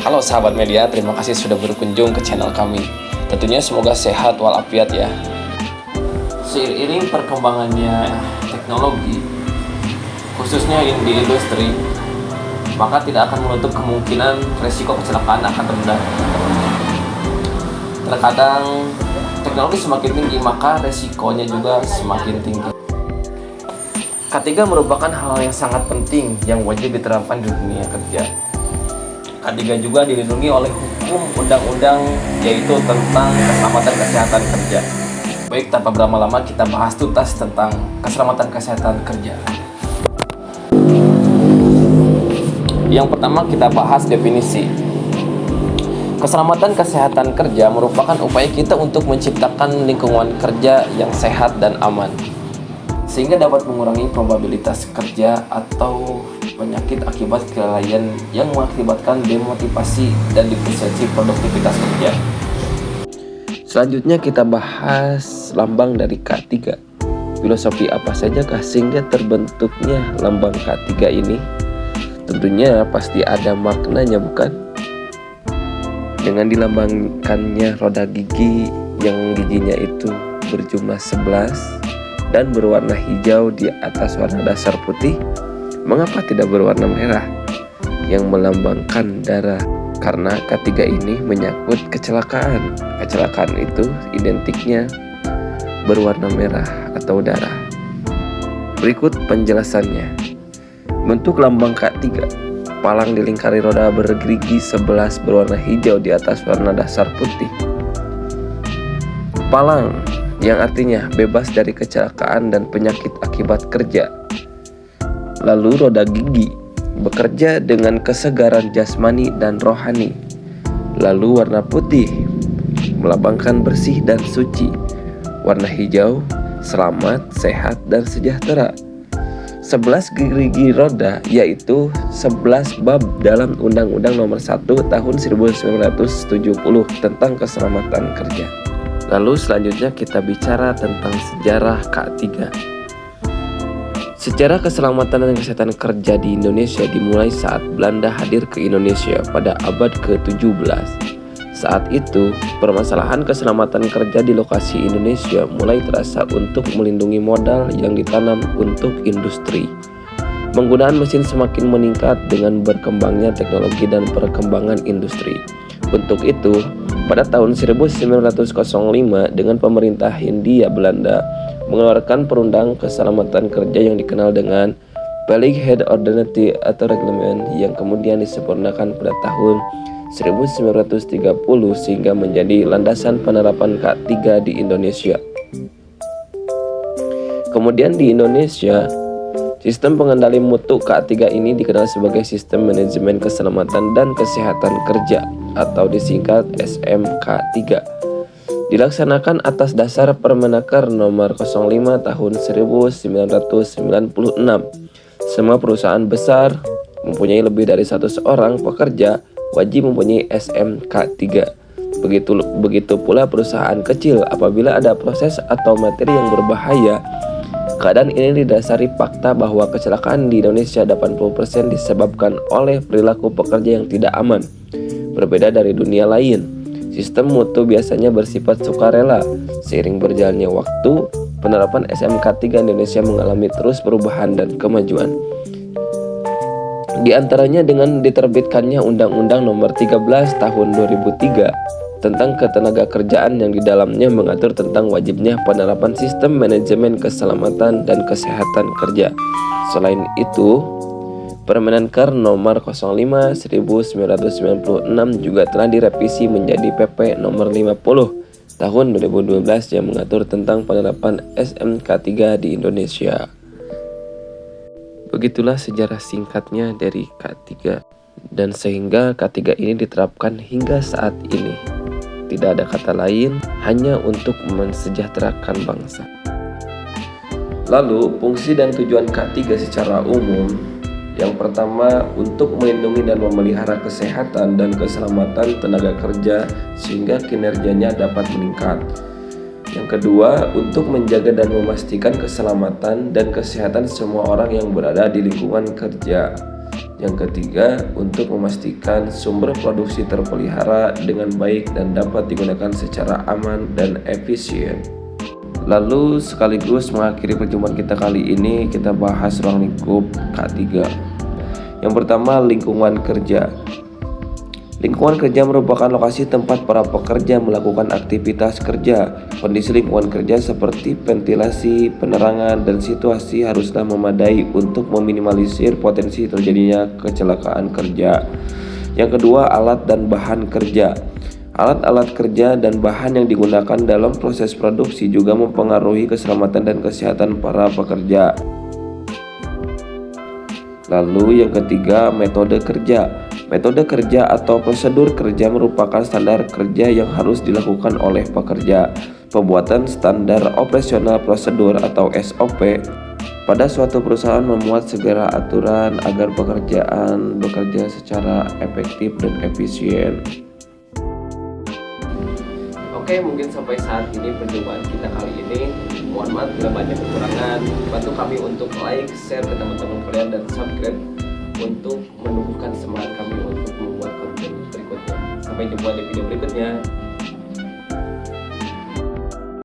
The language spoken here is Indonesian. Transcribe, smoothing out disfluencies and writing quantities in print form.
Halo sahabat media, terima kasih sudah berkunjung ke channel kami. Tentunya semoga sehat walafiat ya. Seiring perkembangannya teknologi, khususnya di industri, maka tidak akan menutup kemungkinan resiko kecelakaan akan rendah. Terkadang teknologi semakin tinggi, maka resikonya juga semakin tinggi. K3 merupakan hal yang sangat penting yang wajib diterapkan di dunia kerja. K3 juga dilindungi oleh hukum undang-undang, yaitu tentang keselamatan kesehatan kerja. Baik, tanpa berlama-lama kita bahas tuntas tentang keselamatan kesehatan kerja. Yang pertama kita bahas definisi. Keselamatan kesehatan kerja merupakan upaya kita untuk menciptakan lingkungan kerja yang sehat dan aman, sehingga dapat mengurangi probabilitas kerja atau penyakit akibat kelalaian yang mengakibatkan demotivasi dan depresiasi produktivitas kerja. Selanjutnya kita bahas lambang dari K3. Filosofi apa sajakah sehingga terbentuknya lambang K3 ini? Tentunya pasti ada maknanya, bukan? Dengan dilambangkannya roda gigi yang giginya itu berjumlah 11 dan berwarna hijau di atas warna dasar putih, mengapa tidak berwarna merah yang melambangkan darah? Karena K3 ini menyangkut kecelakaan. Kecelakaan itu identiknya berwarna merah atau darah. Berikut penjelasannya. Bentuk lambang K3: palang dilingkari roda bergerigi 11 berwarna hijau di atas warna dasar putih. Palang yang artinya bebas dari kecelakaan dan penyakit akibat kerja. Lalu roda gigi bekerja dengan kesegaran jasmani dan rohani. Lalu warna putih melambangkan bersih dan suci. Warna hijau selamat, sehat, dan sejahtera. 11 gerigi roda yaitu 11 bab dalam Undang-Undang Nomor 1 Tahun 1970 tentang keselamatan kerja. Lalu selanjutnya kita bicara tentang sejarah K3. Sejarah keselamatan dan kesehatan kerja di Indonesia dimulai saat Belanda hadir ke Indonesia pada abad ke-17. Saat itu, permasalahan keselamatan kerja di lokasi Indonesia mulai terasa untuk melindungi modal yang ditanam untuk industri. Penggunaan mesin semakin meningkat dengan berkembangnya teknologi dan perkembangan industri. Untuk itu, pada tahun 1905 dengan pemerintah Hindia Belanda mengeluarkan perundang keselamatan kerja yang dikenal dengan Veilig Head Ordonnance atau Reglement, yang kemudian disempurnakan pada tahun 1930 sehingga menjadi landasan penerapan K3 di Indonesia. Kemudian di Indonesia, sistem pengendali mutu K3 ini dikenal sebagai Sistem Manajemen Keselamatan dan Kesehatan Kerja atau disingkat SMK3. Dilaksanakan atas dasar Permenaker Nomor 05 Tahun 1996. Semua perusahaan besar mempunyai lebih dari 100 orang pekerja wajib mempunyai SMK3. Begitu pula perusahaan kecil. Apabila ada proses atau materi yang berbahaya, keadaan ini didasari fakta bahwa kecelakaan di Indonesia 80% disebabkan oleh perilaku pekerja yang tidak aman. Berbeda dari dunia lain, sistem mutu biasanya bersifat sukarela. Seiring berjalannya waktu, penerapan SMK3 Indonesia mengalami terus perubahan dan kemajuan. Di antaranya dengan diterbitkannya Undang-Undang Nomor 13 Tahun 2003 tentang ketenagakerjaan yang di dalamnya mengatur tentang wajibnya penerapan sistem manajemen keselamatan dan kesehatan kerja. Selain itu, Permenaker Nomor 05 1996 juga telah direvisi menjadi PP Nomor 50 Tahun 2012 yang mengatur tentang penerapan SMK3 di Indonesia. Begitulah sejarah singkatnya dari K3, dan sehingga K3 ini diterapkan hingga saat ini. Tidak ada kata lain, hanya untuk mensejahterakan bangsa. Lalu, fungsi dan tujuan K3 secara umum. Yang pertama, untuk melindungi dan memelihara kesehatan dan keselamatan tenaga kerja sehingga kinerjanya dapat meningkat. Yang kedua, untuk menjaga dan memastikan keselamatan dan kesehatan semua orang yang berada di lingkungan kerja. Yang ketiga, untuk memastikan sumber produksi terpelihara dengan baik dan dapat digunakan secara aman dan efisien. Lalu sekaligus mengakhiri perjumpaan kita kali ini, kita bahas ruang lingkup K3. Yang pertama, lingkungan kerja. Lingkungan kerja merupakan lokasi tempat para pekerja melakukan aktivitas kerja. Kondisi lingkungan kerja seperti ventilasi, penerangan, dan situasi haruslah memadai untuk meminimalisir potensi terjadinya kecelakaan kerja. Yang kedua, alat dan bahan kerja. Alat-alat kerja dan bahan yang digunakan dalam proses produksi juga mempengaruhi keselamatan dan kesehatan para pekerja. Lalu yang ketiga, metode kerja. Metode kerja atau prosedur kerja merupakan standar kerja yang harus dilakukan oleh pekerja. Pembuatan standar operasional prosedur atau SOP pada suatu perusahaan memuat segala aturan agar pekerjaan bekerja secara efektif dan efisien. Oke, mungkin sampai saat ini perjumpaan kita kali ini. Mohon maaf bila banyak kekurangan. Bantu kami untuk like, share ke teman-teman kalian, dan subscribe untuk menumbuhkan semangat kami untuk membuat konten berikutnya. Sampai jumpa di video berikutnya.